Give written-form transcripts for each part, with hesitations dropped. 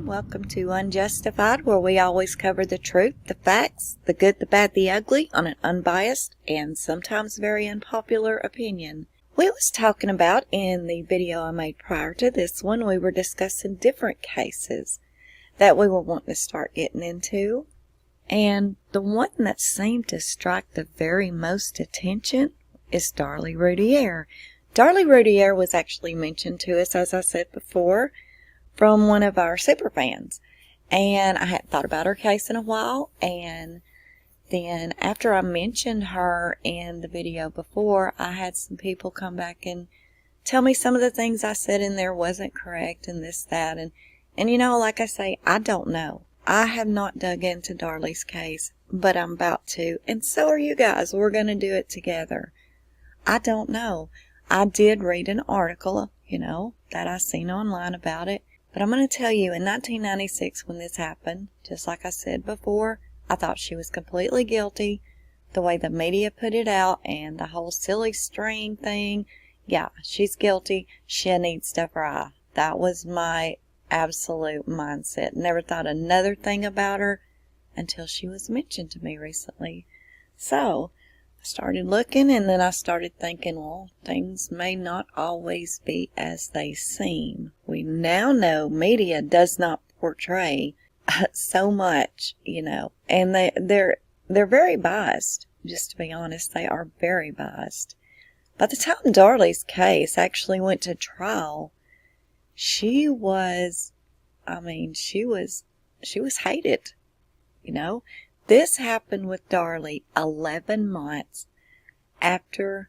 Welcome to Unjustified, where we always cover the truth, the facts, the good, the bad, the ugly, on an unbiased and sometimes very unpopular opinion. We was talking about, in the video I made prior to this one, we were discussing different cases that we were wanting to start getting into. And the one that seemed to strike the very most attention is Darlie Routier. Darlie Routier was actually mentioned to us, as I said before, from one of our super fans, and I hadn't thought about her case in a while. And then after I mentioned her in the video before, I had some people come back and tell me some of the things I said in there wasn't correct, and this, that, and you know, like I say, I don't know. I have not dug into Darlie's case, but I'm about to, and so are you guys. We're going to do it together. I don't know. I did read an article, that I seen online about it. But I'm going to tell you, in 1996, when this happened, just like I said before, I thought she was completely guilty. The way the media put it out and the whole silly string thing, yeah, she's guilty. She needs to fry. That was my absolute mindset. Never thought another thing about her until she was mentioned to me recently. So I started looking, and then I started thinking, well, things may not always be as they seem. We now know media does not portray so much, and they're very biased. Just to be honest, they are very biased. By the time Darlie's case actually went to trial, she was hated, This happened with Darlie 11 months after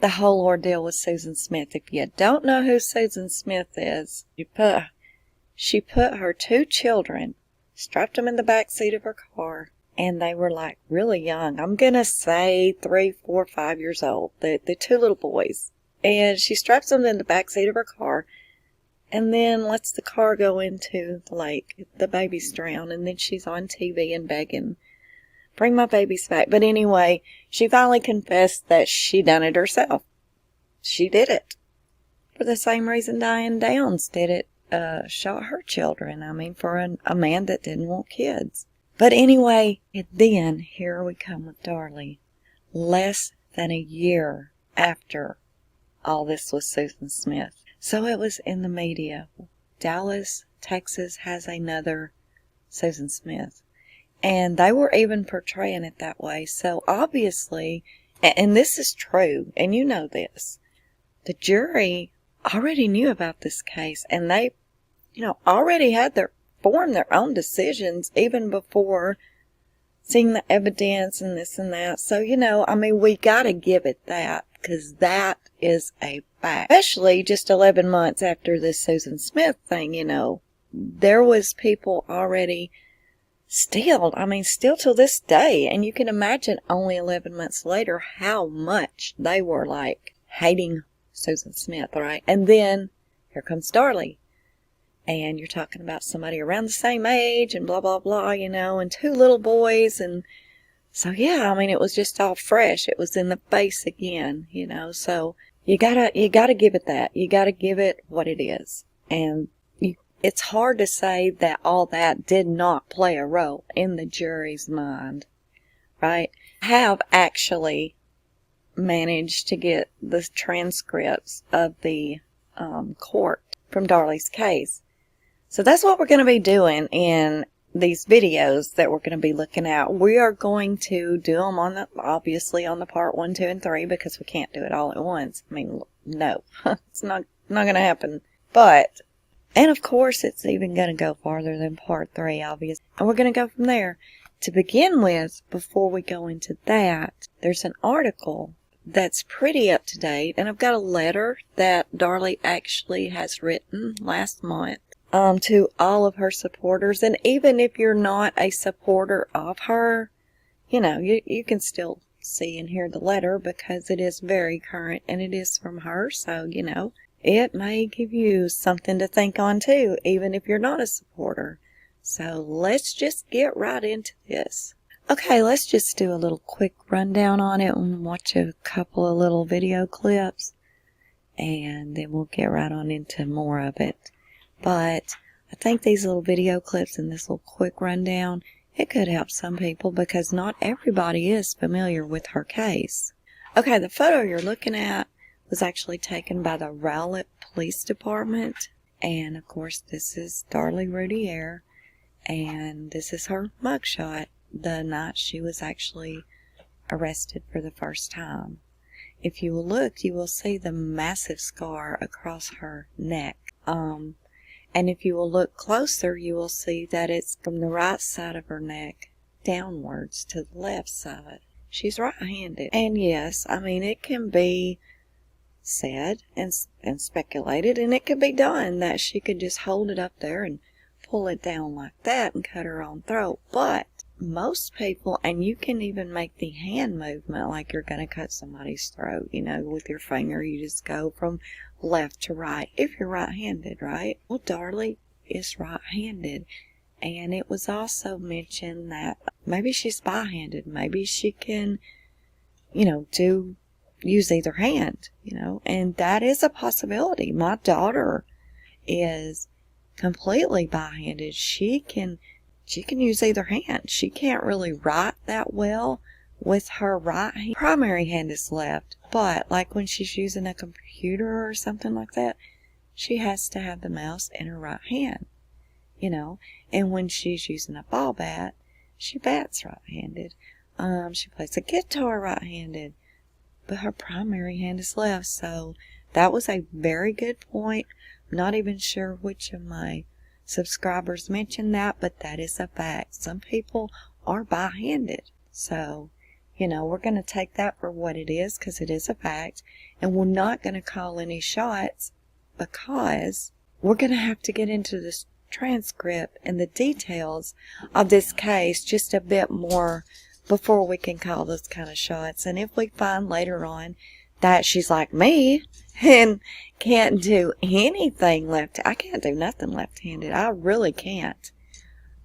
the whole ordeal with Susan Smith. If you don't know who Susan Smith is, she put her 2 children, strapped them in the back seat of her car, and they were like really young. I'm going to say 3, 4, 5 years old, the 2 little boys. And she straps them in the back seat of her car, and then lets the car go into the lake. The babies drown, and then she's on TV and begging, bring my babies back. But anyway, she finally confessed that she done it herself. She did it. For the same reason Diane Downs did it, shot her children. For a man that didn't want kids. But anyway, then here we come with Darlie. Less than a year after all this with Susan Smith. So it was in the media. Dallas, Texas has another Susan Smith. And they were even portraying it that way. So obviously, and this is true, and you know this, the jury already knew about this case, and they, already had formed their own decisions even before seeing the evidence and this and that. So, we got to give it that, because that is a fact. Especially just 11 months after this Susan Smith thing, there was people already still till this day. And you can imagine only 11 months later how much they were hating Susan Smith, right? And then here comes Darlie. And you're talking about somebody around the same age and blah, blah, blah, and 2 little boys. And so, yeah, it was just all fresh. It was in the face again, so you gotta give it that. You gotta give it what it is. And it's hard to say that all that did not play a role in the jury's mind, right? I have actually managed to get the transcripts of the court from Darlie's case. So that's what we're going to be doing in these videos that we're going to be looking at. We are going to do them obviously on the part 1, 2, and 3, because we can't do it all at once. No, it's not going to happen. But, and of course, it's even going to go farther than part 3, obviously. And we're going to go from there. To begin with, before we go into that, there's an article that's pretty up to date, and I've got a letter that Darlie actually has written last month to all of her supporters. And even if you're not a supporter of her, you can still see and hear the letter because it is very current and it is from her. So, it may give you something to think on too, even if you're not a supporter. So let's just get right into this. Okay, let's just do a little quick rundown on it and watch a couple of little video clips, and then we'll get right on into more of it. But I think these little video clips and this little quick rundown, it could help some people because not everybody is familiar with her case. Okay, the photo you're looking at was actually taken by the Rowlett Police Department. And of course, this is Darlie Routier, and this is her mugshot the night she was actually arrested for the first time. If you will look, you will see the massive scar across her neck. And if you will look closer, you will see that it's from the right side of her neck downwards to the left side. She's right-handed. And yes, it can be said and speculated, and it could be done that she could just hold it up there and pull it down like that and cut her own throat. But most people, and you can even make the hand movement like you're going to cut somebody's throat, with your finger. You just go from left to right if you're right-handed, right? Well, Darlie is right-handed, and it was also mentioned that maybe she's bi-handed. Maybe she can, use either hand, and that is a possibility. My daughter is completely bi-handed. She can use either hand. She can't really write that well with her right hand. Primary hand is left, but like when she's using a computer or something like that, she has to have the mouse in her right hand, and when she's using a ball bat, she bats right-handed. She plays the guitar right-handed, but her primary hand is left. So that was a very good point. I'm not even sure which of my subscribers mentioned that, but that is a fact. Some people are bi-handed. So, we're going to take that for what it is because it is a fact. And we're not going to call any shots because we're going to have to get into this transcript and the details of this case just a bit more before we can call those kind of shots. And if we find later on that she's like me and can't do anything I can't do nothing left-handed. I really can't.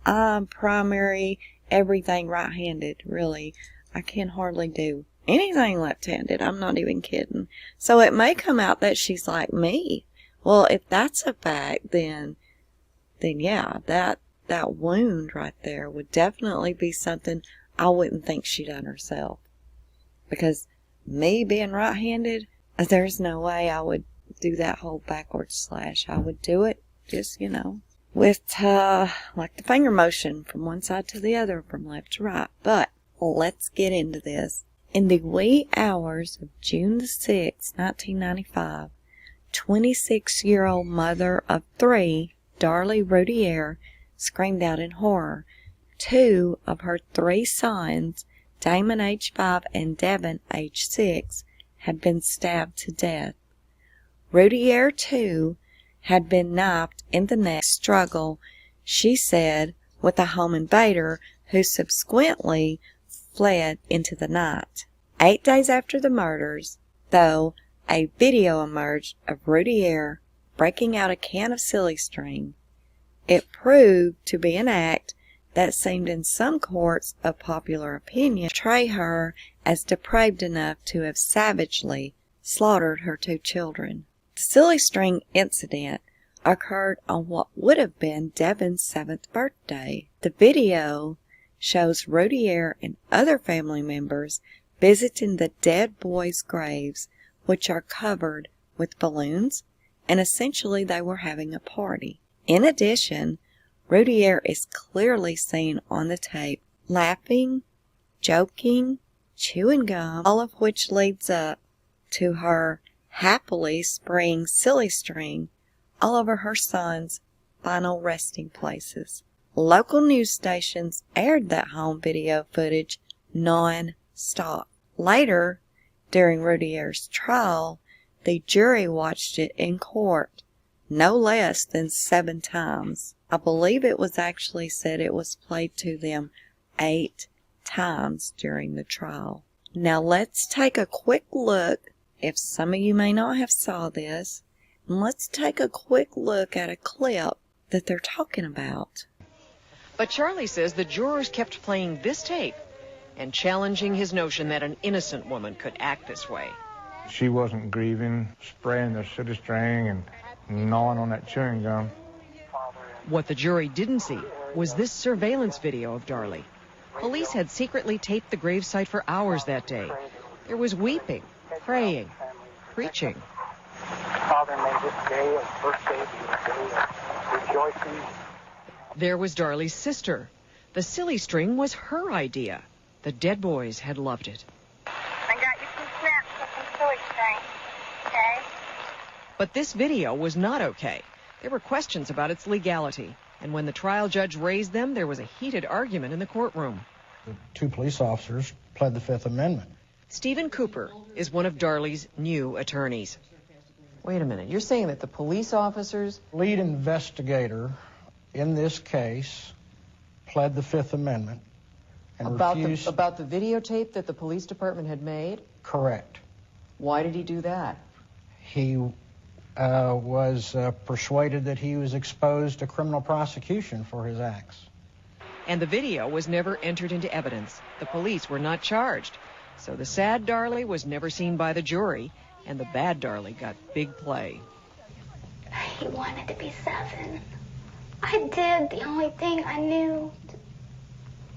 I'm primary, everything right-handed, really. I can hardly do anything left-handed. I'm not even kidding. So it may come out that she's like me. Well, if that's a fact, then yeah, that wound right there would definitely be something I wouldn't think she done herself. Because me being right-handed, there's no way I would do that whole backward slash. I would do it just, with like the finger motion from one side to the other, from left to right. But let's get into this. In the wee hours of June the 6th, 1995, 26-year-old mother of 3, Darlie Routier, screamed out in horror. 2 of her 3 sons, Damon age 5 and Devin age 6, had been stabbed to death. Routier, too, had been knifed in the neck struggle, she said, with a home invader who subsequently fled into the night. 8 days after the murders, though, a video emerged of Routier breaking out a can of silly string. It proved to be an act that seemed in some courts of popular opinion to portray her as depraved enough to have savagely slaughtered her 2 children. The silly string incident occurred on what would have been Devin's 7th birthday. The video shows Routier and other family members visiting the dead boys' graves, which are covered with balloons, and essentially they were having a party. In addition, Routier is clearly seen on the tape laughing, joking, chewing gum, all of which leads up to her happily spraying silly string all over her son's final resting places. Local news stations aired that home video footage non-stop. Later, during Routier's trial, the jury watched it in court no less than 7 times. I believe it was actually said it was played to them 8 times during the trial. Now let's take a quick look, if some of you may not have saw this, and let's take a quick look at a clip that they're talking about. But Charlie says the jurors kept playing this tape and challenging his notion that an innocent woman could act this way. She wasn't grieving, spraying the city string and gnawing on that chewing gum. What the jury didn't see was this surveillance video of Darlie. Police had secretly taped the gravesite for hours that day. There was weeping, praying, preaching. Father, may this day of birthday be a day of rejoicing. There was Darlie's sister. The silly string was her idea. The dead boys had loved it. I got you some snaps with some silly string, okay? But this video was not okay. There were questions about its legality. And when the trial judge raised them, there was a heated argument in the courtroom. The two police officers pled the Fifth Amendment. Stephen Cooper is one of Darlie's new attorneys. Wait a minute, you're saying that the police officers... Lead investigator in this case pled the Fifth Amendment and refused... About the videotape that the police department had made? Correct. Why did he do that? He was persuaded that he was exposed to criminal prosecution for his acts. And the video was never entered into evidence. The police were not charged. So the sad Darlie was never seen by the jury, and the bad Darlie got big play. He wanted to be 7. I did the only thing I knew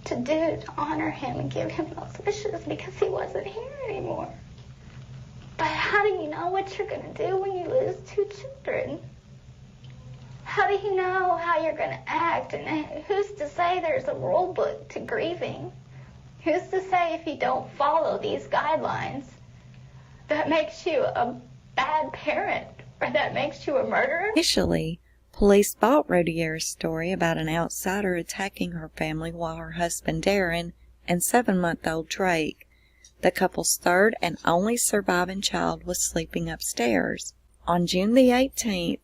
to do to honor him and give him those wishes because he wasn't here anymore. But how do you know what you're going to do when you lose 2 children? How do you know how you're going to act? And who's to say there's a rule book to grieving? Who's to say if you don't follow these guidelines, that makes you a bad parent or that makes you a murderer? Initially, police bought Routier's story about an outsider attacking her family while her husband Darren and 7-month-old Drake, the couple's third and only surviving child, was sleeping upstairs. On June the 18th,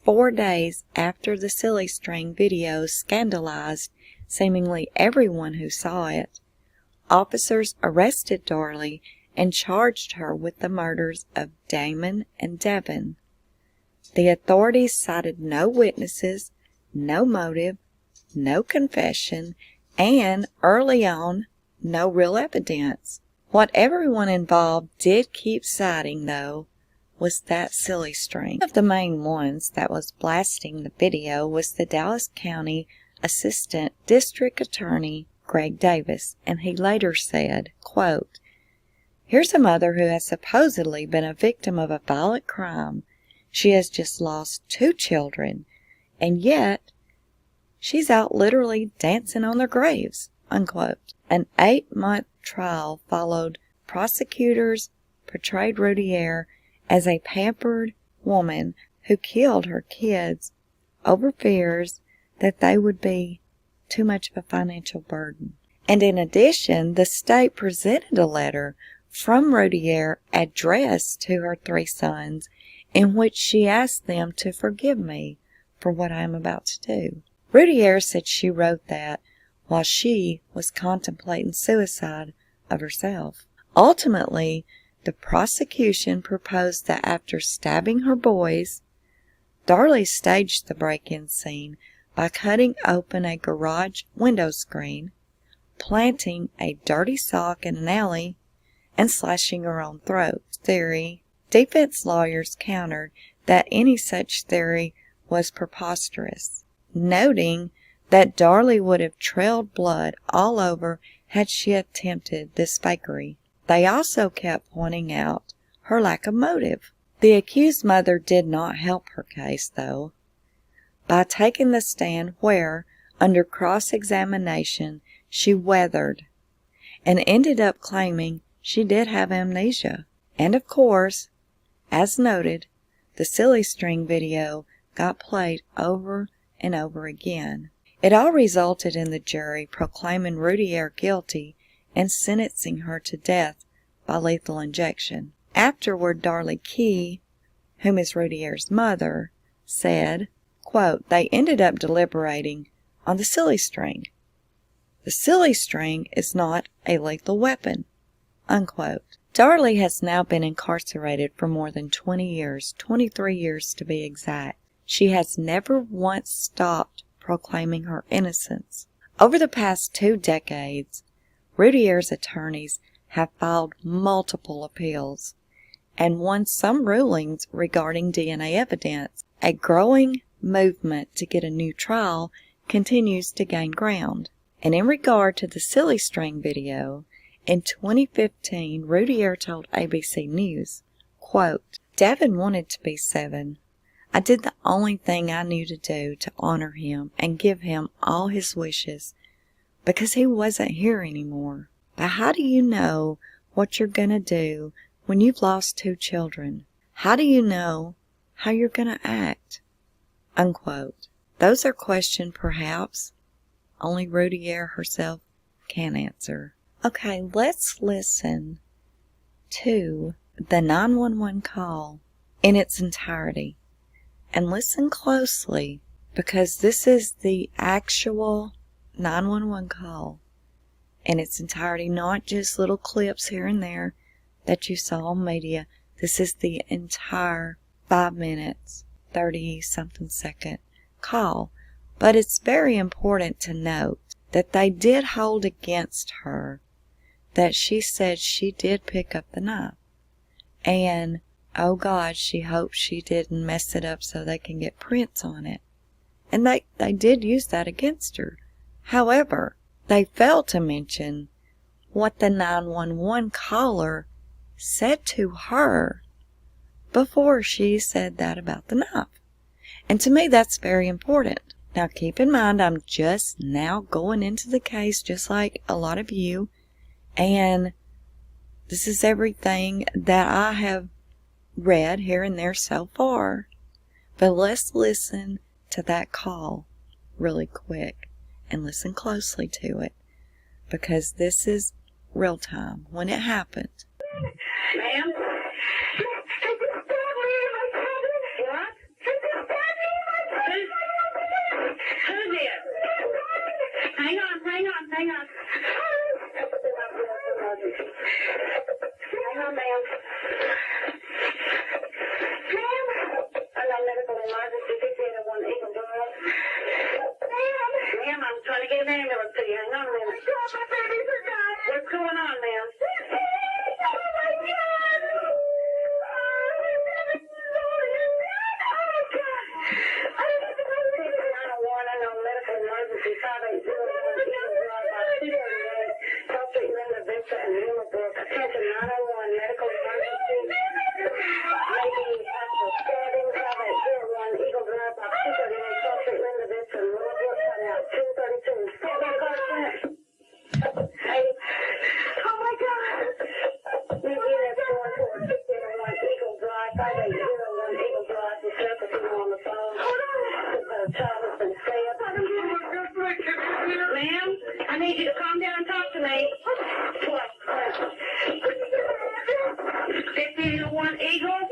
4 days after the silly string video scandalized seemingly everyone who saw it, officers arrested Darlie and charged her with the murders of Damon and Devin. The authorities cited no witnesses, no motive, no confession, and, early on, no real evidence. What everyone involved did keep citing, though, was that silly string. One of the main ones that was blasting the video was the Dallas County Assistant District Attorney Greg Davis, and he later said, quote, "Here's a mother who has supposedly been a victim of a violent crime. She has just lost 2 children, and yet she's out literally dancing on their graves," unquote. An 8-month trial followed. Prosecutors portrayed Routier as a pampered woman who killed her kids over fears that they would be too much of a financial burden. And in addition, the state presented a letter from Routier addressed to her 3 sons in which she asked them to forgive me for what I am about to do. Routier said she wrote that while she was contemplating suicide of herself. Ultimately, the prosecution proposed that after stabbing her boys, Darlie staged the break-in scene by cutting open a garage window screen, planting a dirty sock in an alley, and slashing her own throat. Defense lawyers countered that any such theory was preposterous, noting that Darlie would have trailed blood all over had she attempted this fakery. They also kept pointing out her lack of motive. The accused mother did not help her case, though, by taking the stand where, under cross-examination, she weathered and ended up claiming she did have amnesia. And of course, as noted, the silly string video got played over and over again. It all resulted in the jury proclaiming Routier guilty and sentencing her to death by lethal injection. Afterward, Darlie Key, whom is Routier's mother, said, quote, "They ended up deliberating on the silly string. The silly string is not a lethal weapon, unquote. Darlie has now been incarcerated for more than 20 years, 23 years to be exact. She has never once stopped proclaiming her innocence. Over the past 2 decades, Routier's attorneys have filed multiple appeals and won some rulings regarding DNA evidence. A growing movement to get a new trial continues to gain ground. And in regard to the silly string video, in 2015, Routier told ABC News, quote, "Devin wanted to be 7. I did the only thing I knew to do to honor him and give him all his wishes because he wasn't here anymore. But how do you know what you're going to do when you've lost 2 children? How do you know how you're going to act?" Unquote. Those are questions perhaps only Routier herself can answer. Okay, let's listen to the 911 call in its entirety. And listen closely, because this is the actual 911 call in its entirety, not just little clips here and there that you saw on media. This is the entire 5 minutes, 30-something second call. But it's very important to note that they did hold against her that she said she did pick up the knife. And, oh God, she hopes she didn't mess it up so they can get prints on it. And they did use that against her. However, they failed to mention what the 911 caller said to her before she said that about the knife. And to me, that's very important. Now, keep in mind, I'm just now going into the case just like a lot of you. And this is everything that I have read here and there so far. But let's listen to that call really quick and listen closely to it, because this is real time when it happened. Ma'am? What? Who did? Hang on. Hang on, ma'am. Medical emergency, 681 Eagle Drive. Ma'am, I'm trying to get an ambulance to you. Hang on a minute. My baby forgot. What's going on, ma'am? Ma'am, I need you to calm down and talk to me. What? 51 Eagle?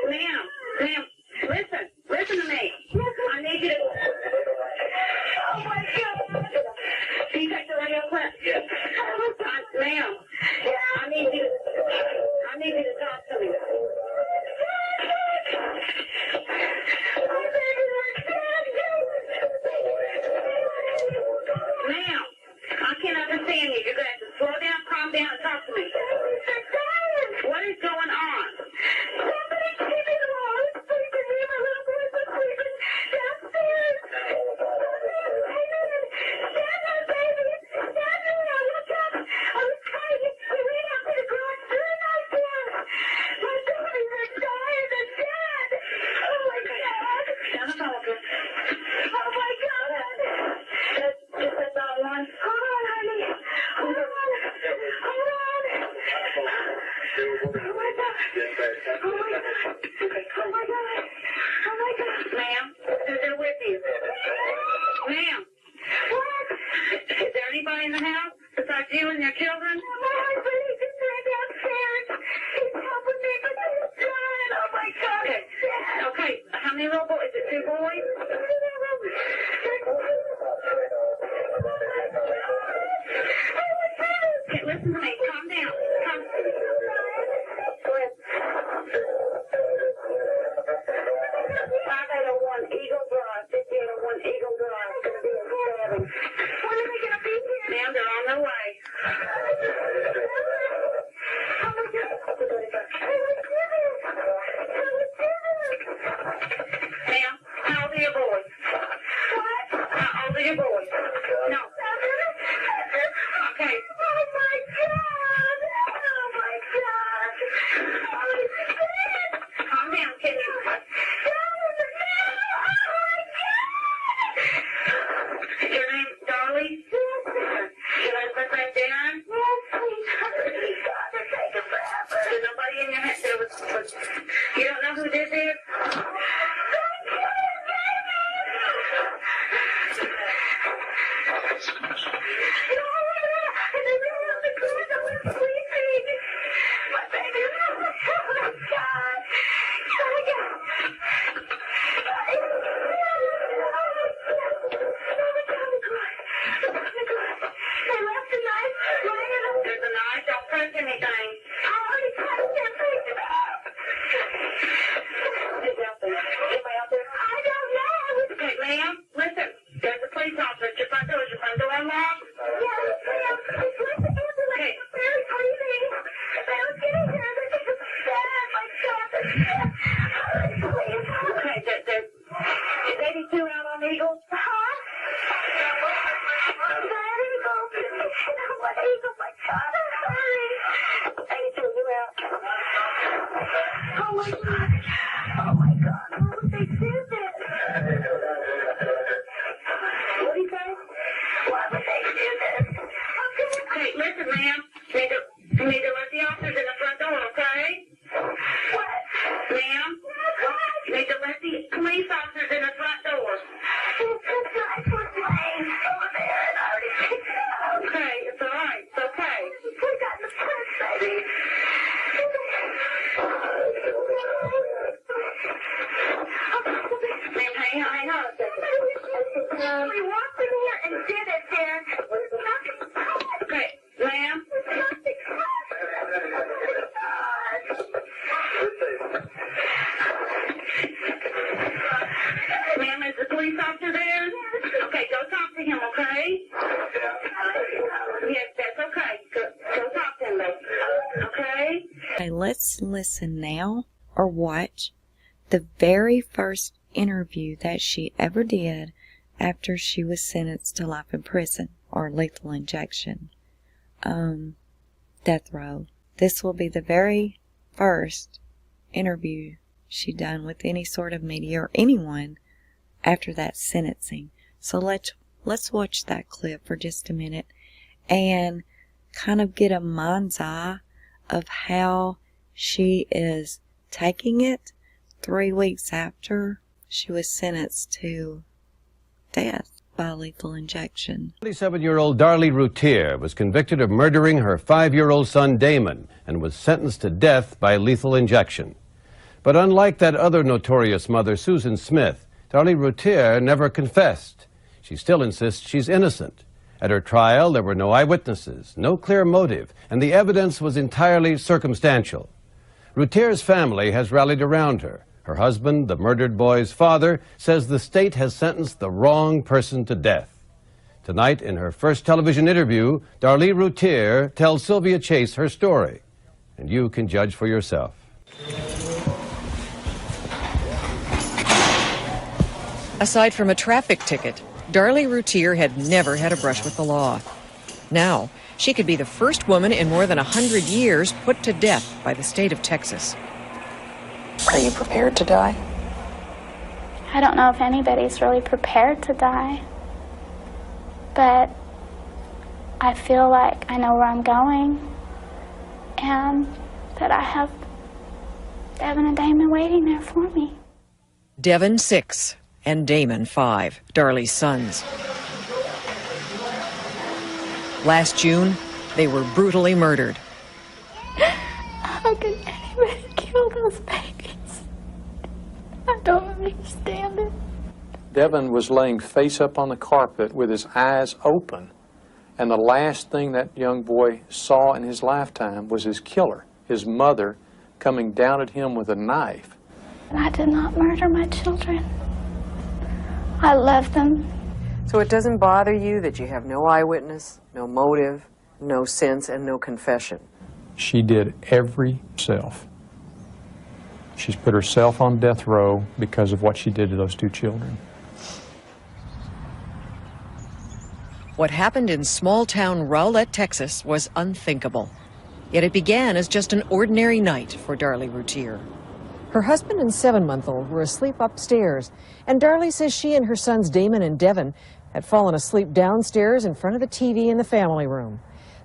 Ma'am, listen to me. I need you to... Oh my God. Can you take the radio clip? Yes. Ma'am, I need you to talk to me. Ma'am, I can't understand you. You're going to have to slow down, calm down, and talk to me. What is going on? Ma'am, is there with you? Ma'am, is there anybody in the house besides you and your children? My husband, he's just right downstairs. He's helping me, but he's trying. Oh my God. Okay, how many little boys? Is it 2 boys? When are they going to be here? Ma'am, they're on their way. Ma'am, how old are your boys? What? How old are your boys? No. Okay. Oh my God! Oh my God! Calm down, can you? Your name, Darlie? Your husband's name, Darren? Yes, please. God, they're taking forever. There's nobody in your head. You don't know who this is? Okay, let's listen now, or watch, the very first interview that she ever did after she was sentenced to life in prison, or lethal injection, death row. This will be the very first interview she done with any sort of media or anyone after that sentencing. So let's watch that clip for just a minute and kind of get a mind's eye of how she is taking it 3 weeks after she was sentenced to death by lethal injection. 27-year-old Darlie Routier was convicted of murdering her 5-year-old son Damon and was sentenced to death by lethal injection. But unlike that other notorious mother, Susan Smith, Darlie Routier never confessed. She still insists she's innocent. At her trial, there were no eyewitnesses, no clear motive, and the evidence was entirely circumstantial. Routier's family has rallied around her. Her husband, the murdered boy's father, says the state has sentenced the wrong person to death. Tonight, in her first television interview, Darlie Routier tells Sylvia Chase her story, and you can judge for yourself. Aside from a traffic ticket, Darlie Routier had never had a brush with the law. Now, she could be the first woman in more than 100 years put to death by the state of Texas. Are you prepared to die? I don't know if anybody's really prepared to die, but I feel like I know where I'm going and that I have Devin and Damon waiting there for me. Devin, 6, and Damon, 5, Darlie's sons. Last June, they were brutally murdered. How can anybody kill those babies? I don't understand it. Devin was laying face up on the carpet with his eyes open, and the last thing that young boy saw in his lifetime was his killer, his mother, coming down at him with a knife. I did not murder my children. I love them. So it doesn't bother you that you have no eyewitness, no motive, no sense, and no confession? She did every self. She's put herself on death row because of what she did to those two children. What happened in small-town Rowlett, Texas was unthinkable. Yet it began as just an ordinary night for Darlie Routier. Her husband and 7-month-old were asleep upstairs, and Darlie says she and her sons Damon and Devin had fallen asleep downstairs in front of the TV in the family room.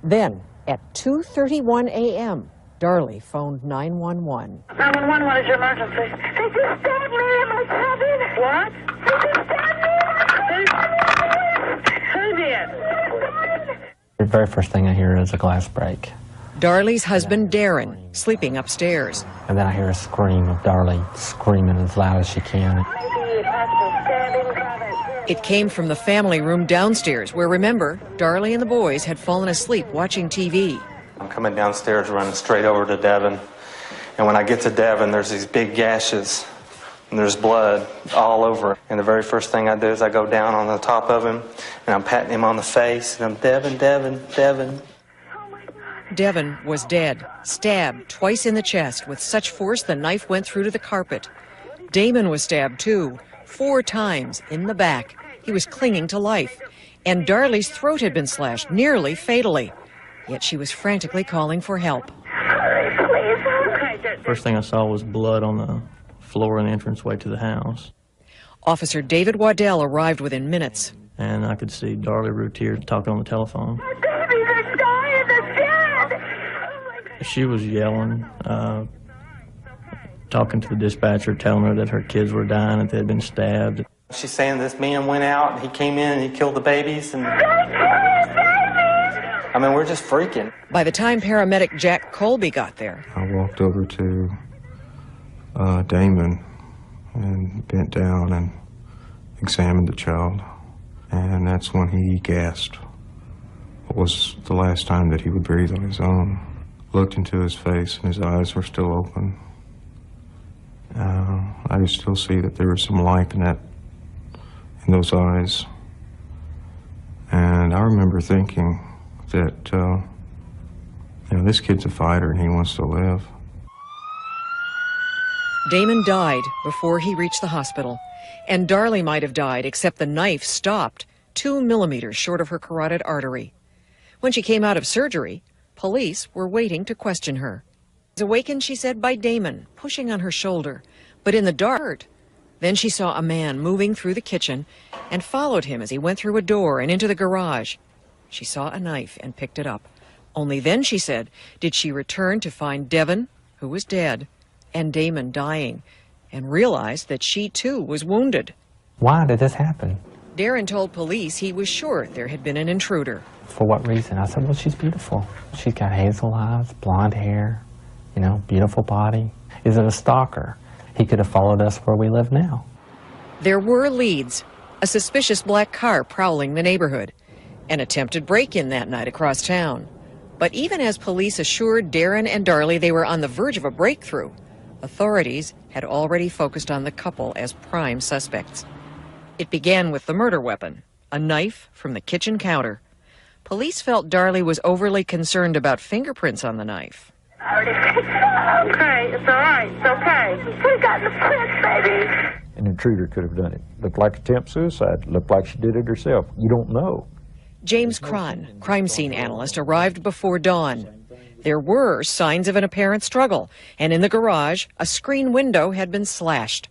Then, at 2:31 a.m., Darlie phoned 911. 911, what is your emergency? They just stabbed me in my cabin. What? They just stabbed me in my cabin. Who did? The very first thing I hear is a glass break. Darlie's husband, Darren, sleeping upstairs. And then I hear a scream of Darlie screaming as loud as she can. It came from the family room downstairs, where, remember, Darlie and the boys had fallen asleep watching TV. I'm coming downstairs, running straight over to Devin. And when I get to Devin, there's these big gashes, and there's blood all over. And the very first thing I do is I go down on the top of him, and I'm patting him on the face, and I'm, Devin, Devin, Devin. Devin was dead, stabbed twice in the chest with such force the knife went through to the carpet. Damon was stabbed too, 4 times in the back. He was clinging to life. And Darlie's throat had been slashed, nearly fatally. Yet she was frantically calling for help. First thing I saw was blood on the floor in the entranceway to the house. Officer David Waddell arrived within minutes. And I could see Darlie Routier talking on the telephone. She was yelling, talking to the dispatcher, telling her that her kids were dying, that they had been stabbed. She's saying this man went out, and he came in, and he killed the babies, and... I mean, we're just freaking. By the time paramedic Jack Colby got there, I walked over to Damon and bent down and examined the child. And that's when he gasped. It was the last time that he would breathe on his own. Looked into his face, and his eyes were still open. I could still see that there was some life in those eyes. And I remember thinking that, this kid's a fighter and he wants to live. Damon died before he reached the hospital. And Darlie might have died, except the knife stopped 2 millimeters short of her carotid artery. When she came out of surgery, police were waiting to question her. She was awakened, she said, by Damon, pushing on her shoulder. But in the dark, then she saw a man moving through the kitchen and followed him as he went through a door and into the garage. She saw a knife and picked it up. Only then, she said, did she return to find Devin, who was dead, and Damon dying, and realized that she too was wounded. Why did this happen? Darren told police he was sure there had been an intruder. For what reason? I said, well, she's beautiful. She's got hazel eyes, blonde hair, beautiful body. Is it a stalker? He could have followed us where we live now. There were leads. A suspicious black car prowling the neighborhood. An attempted break-in that night across town. But even as police assured Darren and Darlie they were on the verge of a breakthrough, authorities had already focused on the couple as prime suspects. It began with the murder weapon, a knife from the kitchen counter. Police felt Darlie was overly concerned about fingerprints on the knife. Okay, it's all right. It's okay. We got the prints, baby. An intruder could have done it. Looked like attempt suicide. Looked like she did it herself. You don't know. James Cron, crime scene analyst, arrived before dawn. There were signs of an apparent struggle, and in the garage, a screen window had been slashed.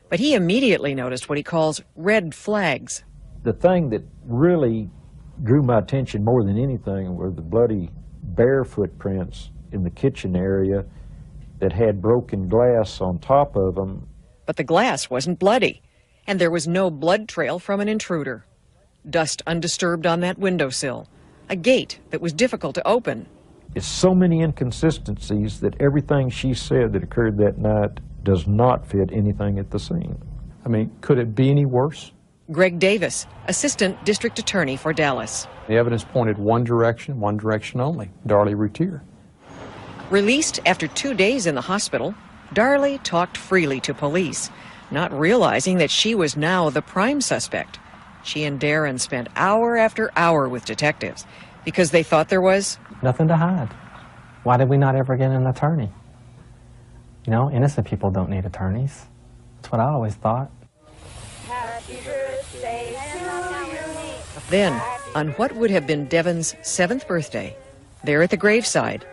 But he immediately noticed what he calls red flags. The thing that really drew my attention more than anything were the bloody bare footprints in the kitchen area that had broken glass on top of them. But the glass wasn't bloody, and there was no blood trail from an intruder. Dust undisturbed on that windowsill, a gate that was difficult to open. It's so many inconsistencies that everything she said that occurred that night does not fit anything at the scene. I mean, could it be any worse? Greg Davis, assistant district attorney for Dallas. The evidence pointed one direction only, Darlie Routier. Released after 2 days in the hospital, Darlie talked freely to police, not realizing that she was now the prime suspect. She and Darren spent hour after hour with detectives because they thought there was nothing to hide. Why did we not ever get an attorney? You know, innocent people don't need attorneys. That's what I always thought. Then, on what would have been Devon's 7th birthday, there at the graveside,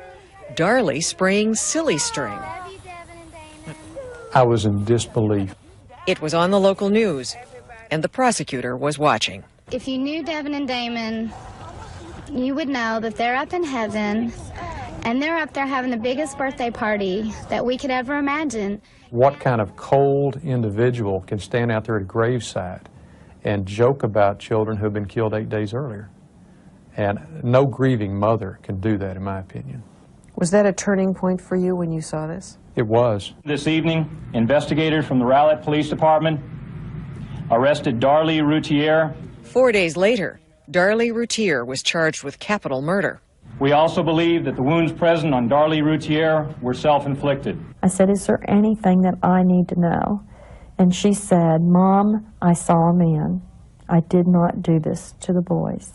Darlie spraying silly string. I was in disbelief. It was on the local news, and the prosecutor was watching. If you knew Devon and Damon, you would know that they're up in heaven, and they're up there having the biggest birthday party that we could ever imagine. What kind of cold individual can stand out there at a graveside and joke about children who have been killed 8 days earlier? And no grieving mother can do that, in my opinion. Was that a turning point for you when you saw this? It was. This evening, investigators from the Rowlett Police Department arrested Darlie Routier. 4 days later, Darlie Routier was charged with capital murder. We also believe that the wounds present on Darlie Routier were self-inflicted. I said, is there anything that I need to know? And she said, Mom, I saw a man. I did not do this to the boys.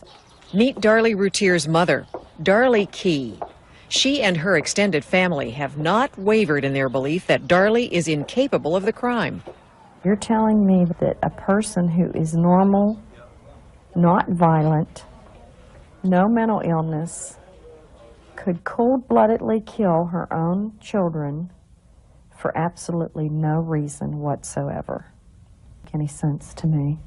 Meet Darlie Routier's mother, Darlie Key. She and her extended family have not wavered in their belief that Darlie is incapable of the crime. You're telling me that a person who is normal, not violent, no mental illness, could cold-bloodedly kill her own children for absolutely no reason whatsoever. Make any sense to me?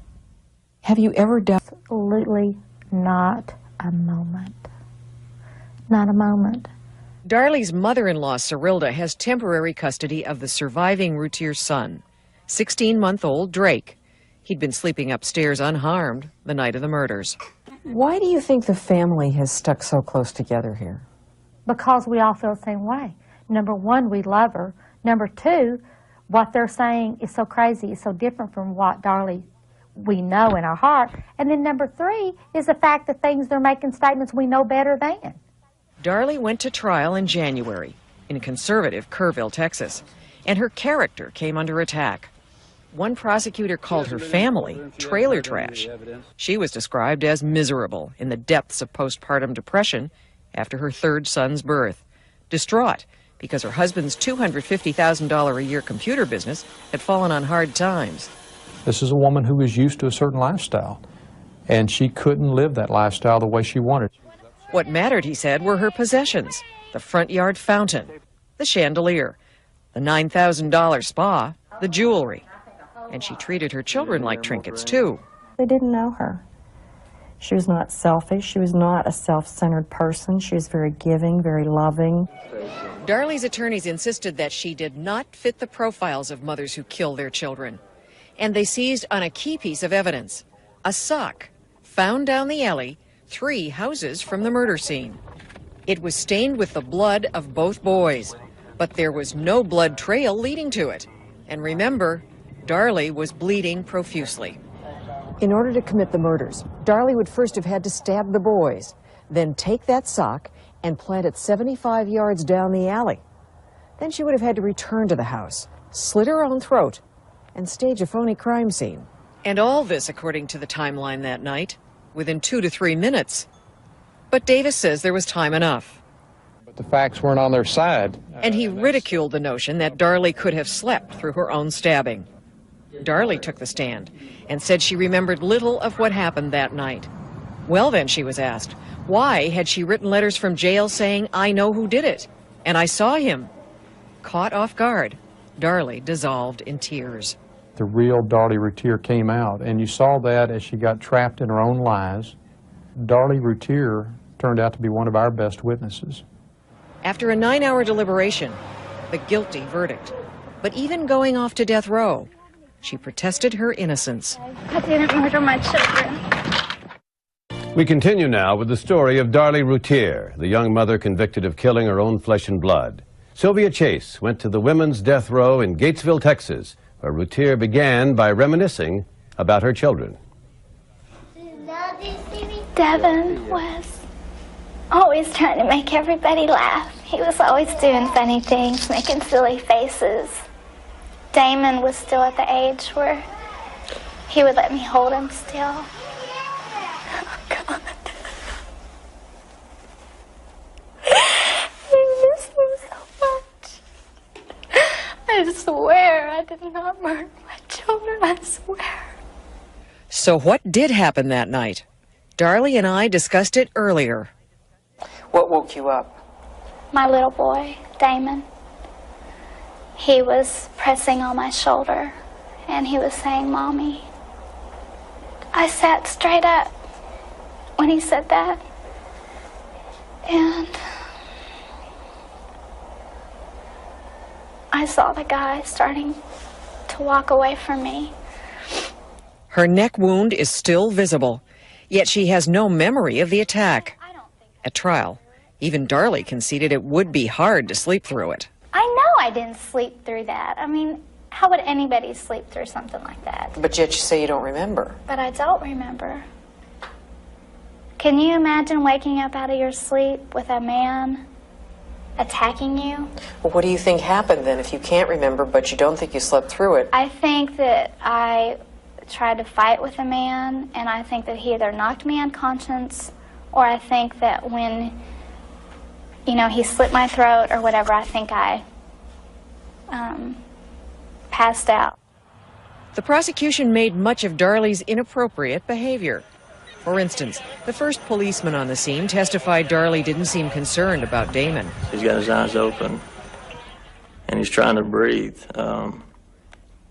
Have you ever doubted? Absolutely not a moment. Not a moment. Darlie's mother-in-law, Cyrilda, has temporary custody of the surviving Routier son, 16-month-old Drake. He'd been sleeping upstairs unharmed the night of the murders. Why do you think the family has stuck so close together here? Because we all feel the same way. Number one, we love her. Number two, what they're saying is so crazy, it's so different from what Darlie we know in our heart. And then number three is the fact that things they're making statements we know better than. Darlie went to trial in January in conservative Kerrville, Texas, and her character came under attack. One prosecutor called her family trailer trash. She was described as miserable in the depths of postpartum depression after her third son's birth, distraught because her husband's $250,000 a year computer business had fallen on hard times. This is a woman who was used to a certain lifestyle, and she couldn't live that lifestyle the way she wanted. What mattered, he said, were her possessions: the front yard fountain, the chandelier, the $9,000 spa, the jewelry. And she treated her children like trinkets, too. They didn't know her. She was not selfish. She was not a self-centered person. She was very giving, very loving. Darlie's attorneys insisted that she did not fit the profiles of mothers who kill their children. And they seized on a key piece of evidence, a sock found down the alley 3 houses from the murder scene. It was stained with the blood of both boys, but there was no blood trail leading to it. And remember, Darlie was bleeding profusely. In order to commit the murders, Darlie would first have had to stab the boys, then take that sock and plant it 75 yards down the alley. Then she would have had to return to the house, slit her own throat, and stage a phony crime scene. And all this, according to the timeline that night, within 2 to 3 minutes. But Davis says there was time enough. But the facts weren't on their side. And he ridiculed the notion that Darlie could have slept through her own stabbing. Darlie took the stand and said she remembered little of what happened that night. Well, then, she was asked, why had she written letters from jail saying, "I know who did it, and I saw him"? Caught off guard, Darlie dissolved in tears. The real Darlie Routier came out, and you saw that as she got trapped in her own lies. Darlie Routier turned out to be one of our best witnesses. After a 9-hour deliberation, the guilty verdict. But even going off to death row, she protested her innocence. I didn't murder my children. We continue now with the story of Darlie Routier, the young mother convicted of killing her own flesh and blood. Sylvia Chase went to the women's death row in Gatesville, Texas, where Routier began by reminiscing about her children. Devon was always trying to make everybody laugh. He was always doing funny things, making silly faces. Damon was still at the age where he would let me hold him still. Oh, God. I miss him so much. I swear I did not murder my children, I swear. So what did happen that night? Darlie and I discussed it earlier. What woke you up? My little boy, Damon. He was pressing on my shoulder, and he was saying, "Mommy." I sat straight up when he said that, and I saw the guy starting to walk away from me. Her neck wound is still visible, yet she has no memory of the attack. At trial, even Darlie conceded it would be hard to sleep through it. I know I didn't sleep through that. I mean, how would anybody sleep through something like that? But yet you say you don't remember. But I don't remember. Can you imagine waking up out of your sleep with a man attacking you? Well, what do you think happened then if you can't remember but you don't think you slept through it? I think that I tried to fight with a man, and I think that he either knocked me unconscious, or I think that when, you know, he slit my throat or whatever, I think I passed out. The prosecution made much of Darlie's inappropriate behavior. For instance, the first policeman on the scene testified Darlie didn't seem concerned about Damon. He's got his eyes open, and he's trying to breathe.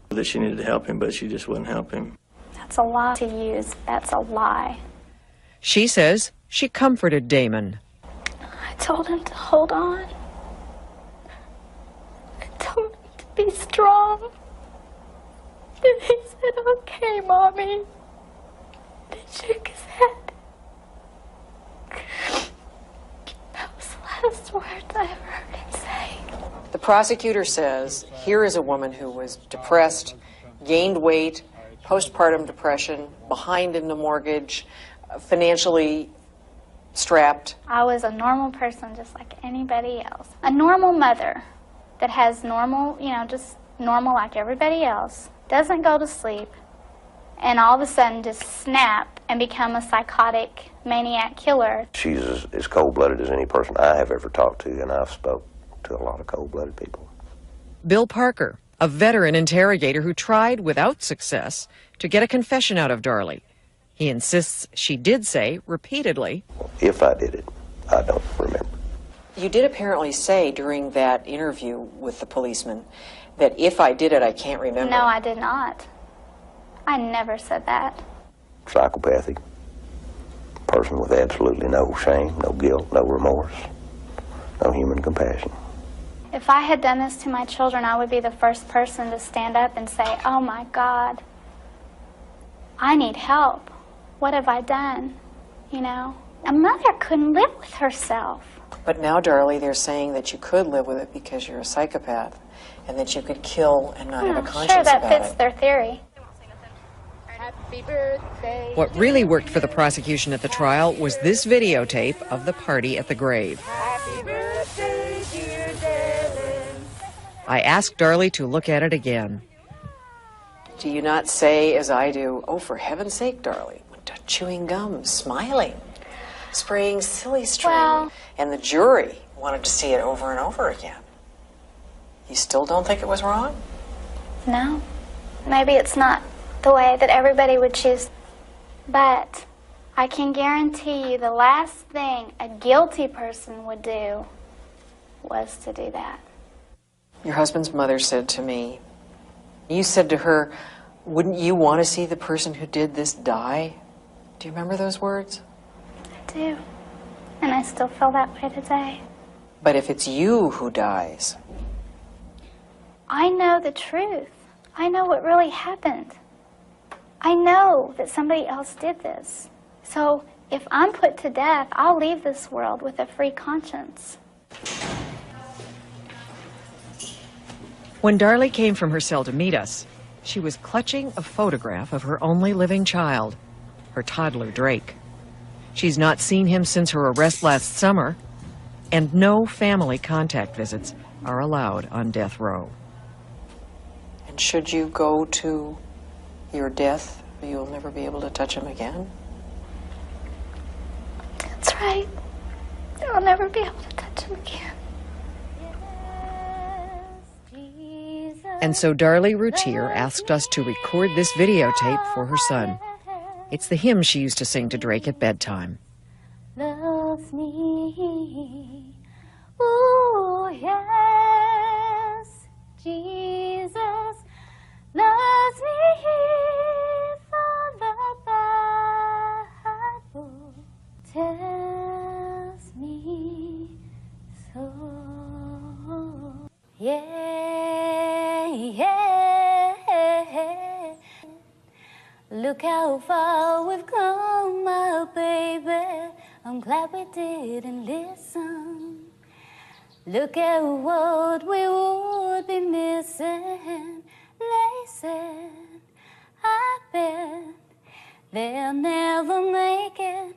That she needed to help him, but she just wouldn't help him. That's a lie to use. That's a lie. She says she comforted Damon. I told him to hold on. I told him to be strong. And he said, "Okay, Mommy." He shook his head. That was the last words I ever heard him say. The prosecutor says, here is a woman who was depressed, gained weight, postpartum depression, behind in the mortgage, financially strapped. I was a normal person just like anybody else. A normal mother that has normal, you know, just normal like everybody else, doesn't go to sleep, and all of a sudden just snap and become a psychotic maniac killer. She's as cold-blooded as any person I have ever talked to, and I've spoke to a lot of cold-blooded people. Bill Parker, a veteran interrogator who tried without success to get a confession out of Darlie. He insists she did say repeatedly, "If I did it, I don't remember." You did apparently say during that interview with the policeman that if I did it, I can't remember. No, I did not. I never said that. Psychopathic. Person with absolutely no shame, no guilt, no remorse, no human compassion. If I had done this to my children, I would be the first person to stand up and say, "Oh my God, I need help. What have I done?" You know? A mother couldn't live with herself. But now, Darlie, they're saying that you could live with it because you're a psychopath and that you could kill and not have a conscience Sure, that about fits it. their theory. Happy birthday. What really worked for the prosecution at the trial was this videotape of the party at the grave. Happy birthday, dear Dylan. I asked Darlie to look at it again. Do you not say, as I do, "Oh, for heaven's sake, Darlie," chewing gum, smiling, spraying silly string, Well, and the jury wanted to see it over and over again? You still don't think it was wrong? no. Maybe it's not the way that everybody would choose. But I can guarantee you the last thing a guilty person would do was to do that. Your husband's mother said to me, you said to her, "Wouldn't you want to see the person who did this die?" Do you remember those words? I do. And I still feel that way today. But if it's you who dies, I know the truth. I know what really happened. I know that somebody else did this. So if I'm put to death, I'll leave this world with a free conscience. When Darlie came from her cell to meet us, she was clutching a photograph of her only living child, her toddler Drake. She's not seen him since her arrest last summer, and no family contact visits are allowed on death row. and should you go to your death You'll never be able to touch him again? That's right. I'll never be able to touch him again. And so Darlie Routier asked us to record this videotape for her son. It's the hymn she used to sing to Drake at bedtime. Loves me. Ooh, yes, Jesus loves me. For the Bible tells me so. Yeah, yeah. Look how far we've come, my baby. I'm glad we didn't listen. Look at what we would be missing. They said, I bet they'll never make it.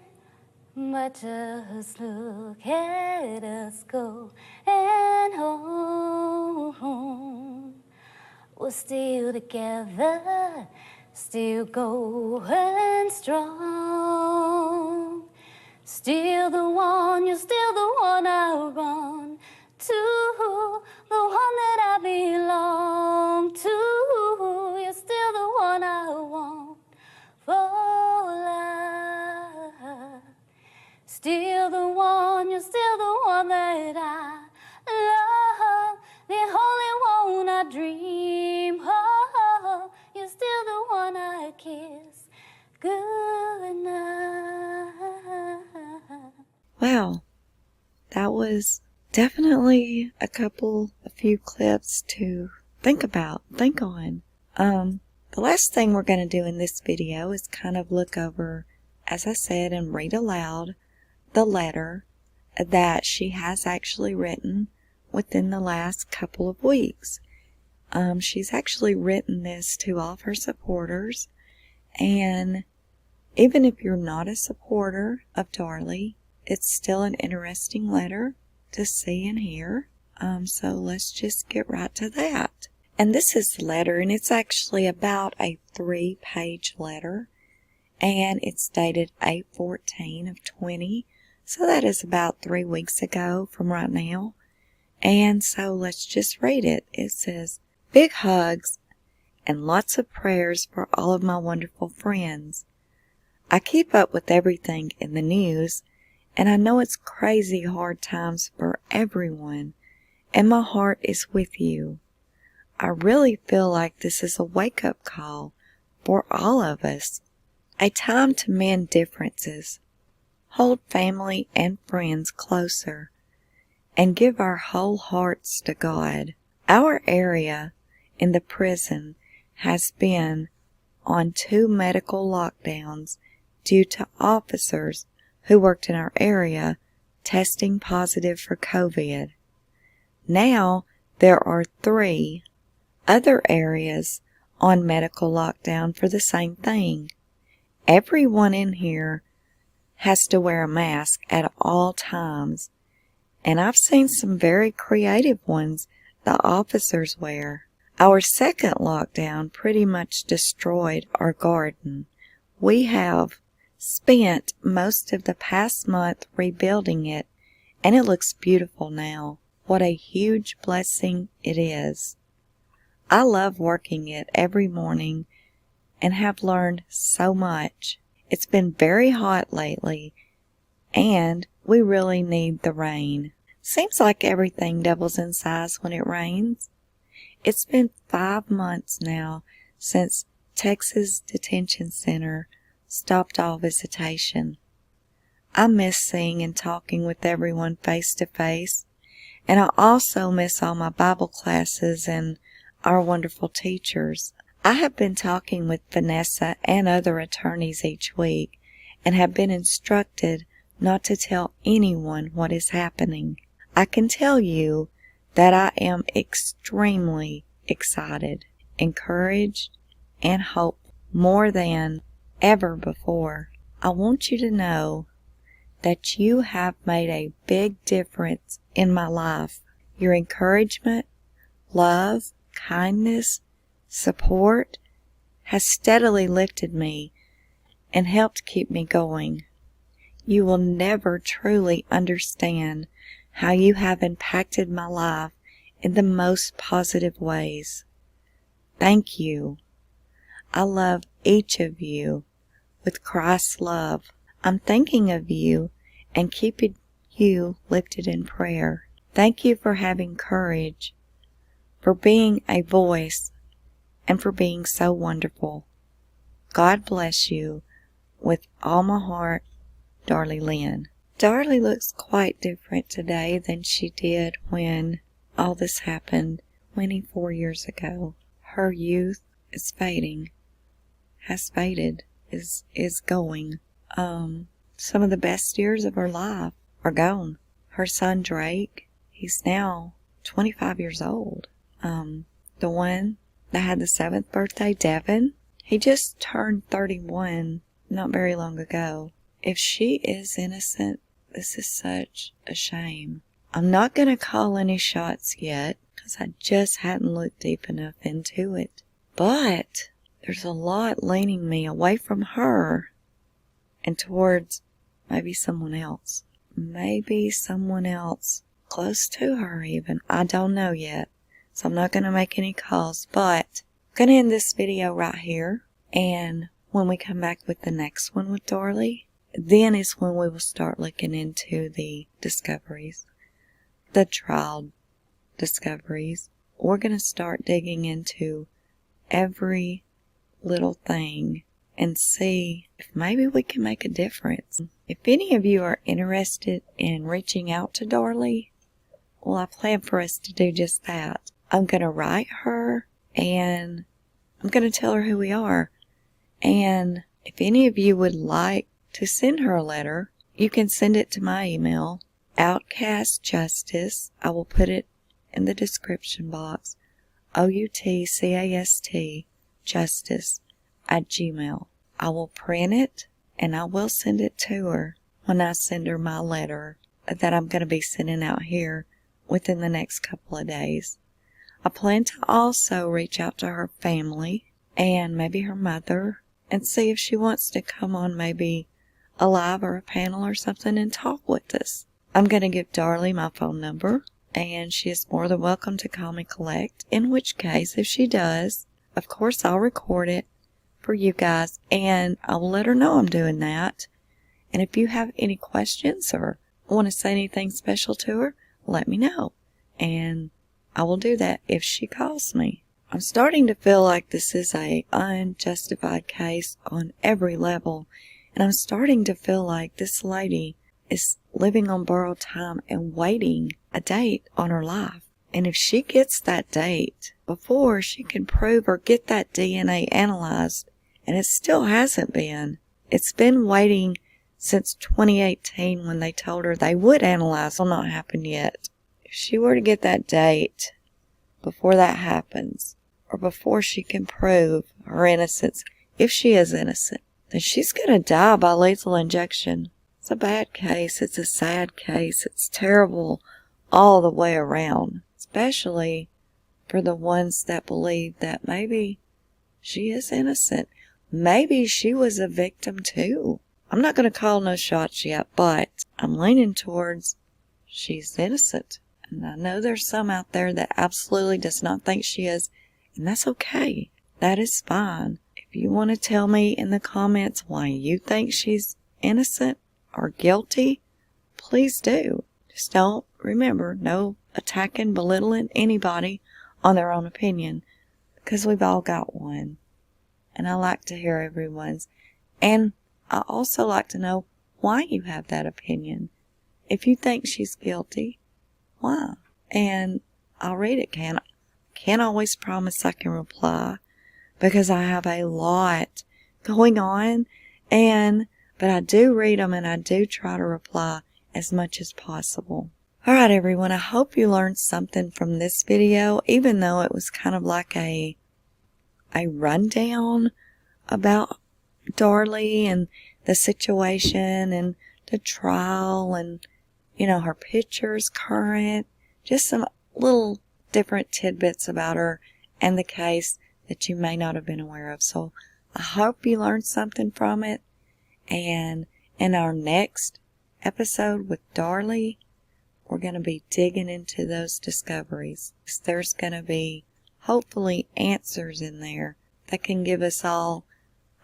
But just look at us go and home. We're still together, still going strong. Still the one, you're still the one I run to, the one that I belong to. You're still the one I want for life. Still the one, you're still the one that I love, the only one I dream of. You're still the one I kiss goodnight. Wow, that was definitely a few clips to think about, think on. The last thing we're going to do in this video is kind of look over, as I said, and read aloud the letter that she has actually written within the last couple of weeks. She's actually written this to all of her supporters, and even if you're not a supporter of Darlie, it's still an interesting letter to see and hear. So let's just get right to that. And this is the letter, and it's actually about a 3-page letter, and it's dated 8/14/20. So that is about 3 weeks ago from right now. And so let's just read it. It says, big hugs and lots of prayers for all of my wonderful friends. I keep up with everything in the news, and I know it's crazy hard times for everyone, and my heart is with you. I really feel like this is a wake-up call for all of us, a time to mend differences, hold family and friends closer, and give our whole hearts to God. Our area in the prison has been on 2 medical lockdowns due to officers who worked in our area testing positive for COVID. Now there are 3 other areas on medical lockdown for the same thing. Everyone in here has to wear a mask at all times, and I've seen some very creative ones the officers wear. Our second lockdown pretty much destroyed our garden. We have spent most of the past month rebuilding it, and it looks beautiful now. What a huge blessing it is. I love working it every morning and have learned so much. It's been very hot lately, and we really need the rain. Seems like everything doubles in size when it rains. It's been 5 months now since Texas Detention Center stopped all visitation. I miss seeing and talking with everyone face to face, and I also miss all my Bible classes and our wonderful teachers. I have been talking with Vanessa and other attorneys each week and have been instructed not to tell anyone what is happening. I can tell you that I am extremely excited, encouraged, and hope more than ever before. I want you to know that you have made a big difference in my life. Your encouragement, love, kindness, support has steadily lifted me and helped keep me going. You will never truly understand how you have impacted my life in the most positive ways. Thank you. I love each of you with Christ's love. I'm thinking of you and keeping you lifted in prayer. Thank you for having courage, for being a voice, and for being so wonderful. God bless you with all my heart, Darlie Lynn. Darlie looks quite different today than she did when all this happened 24 years ago. Her youth is fading, has faded, is going. Some of the best years of her life are gone. Her son Drake, he's now 25 years old. The one that had the 7th birthday, Devin, he just turned 31 not very long ago. If she is innocent, this is such a shame. I'm not going to call any shots yet because I just hadn't looked deep enough into it. But there's a lot leaning me away from her and towards maybe someone else. Maybe someone else close to her even. I don't know yet. So I'm not going to make any calls. But I'm going to end this video right here. And when we come back with the next one with Darlie, then is when we will start looking into the discoveries, the trial discoveries. We're going to start digging into every little thing and see if maybe we can make a difference. If any of you are interested in reaching out to Darlie, well, I plan for us to do just that. I'm going to write her and I'm going to tell her who we are. And if any of you would like to send her a letter, you can send it to my email, outcastjustice. I will put it in the description box. OUTCAST justice@gmail. I will print it and I will send it to her when I send her my letter that I'm going to be sending out here within the next couple of days. I plan to also reach out to her family and maybe her mother and see if she wants to come on maybe a live or a panel or something and talk with us. I'm going to give Darlie my phone number and she is more than welcome to call me collect, in which case if she does, of course I'll record it for you guys and I will let her know I'm doing that. And if you have any questions or want to say anything special to her, let me know and I will do that if she calls me. I'm starting to feel like this is a unjustified case on every level, and I'm starting to feel like this lady is living on borrowed time and waiting a date on her life. And if she gets that date before she can prove or get that DNA analyzed, and it still hasn't been, it's been waiting since 2018 when they told her they would analyze. It will not happen yet. If she were to get that date before that happens, or before she can prove her innocence, if she is innocent, then she's going to die by lethal injection. It's a bad case. It's a sad case. It's terrible all the way around, especially for the ones that believe that maybe she is innocent. Maybe she was a victim too. I'm not going to call no shots yet, but I'm leaning towards she's innocent. And I know there's some out there that absolutely does not think she is, and that's okay. That is fine. If you want to tell me in the comments why you think she's innocent or guilty, please do. Just don't, remember, no attacking, belittling anybody on their own opinion, because we've all got one. And I like to hear everyone's. And I also like to know why you have that opinion. If you think she's guilty, why? And I'll read it. Can't always promise I can reply because I have a lot going on, but I do read them and I do try to reply as much as possible. Alright everyone, I hope you learned something from this video, even though it was kind of like a rundown about Darlie and the situation and the trial and, her pictures current, just some little different tidbits about her and the case that you may not have been aware of. So I hope you learned something from it. And in our next episode with Darlie, we're going to be digging into those discoveries. There's going to be hopefully answers in there that can give us all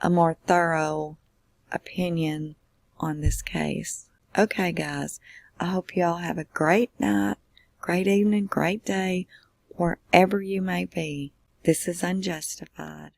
a more thorough opinion on this case. Okay, guys, I hope you all have a great night, great evening, great day, wherever you may be. This is Unjustified.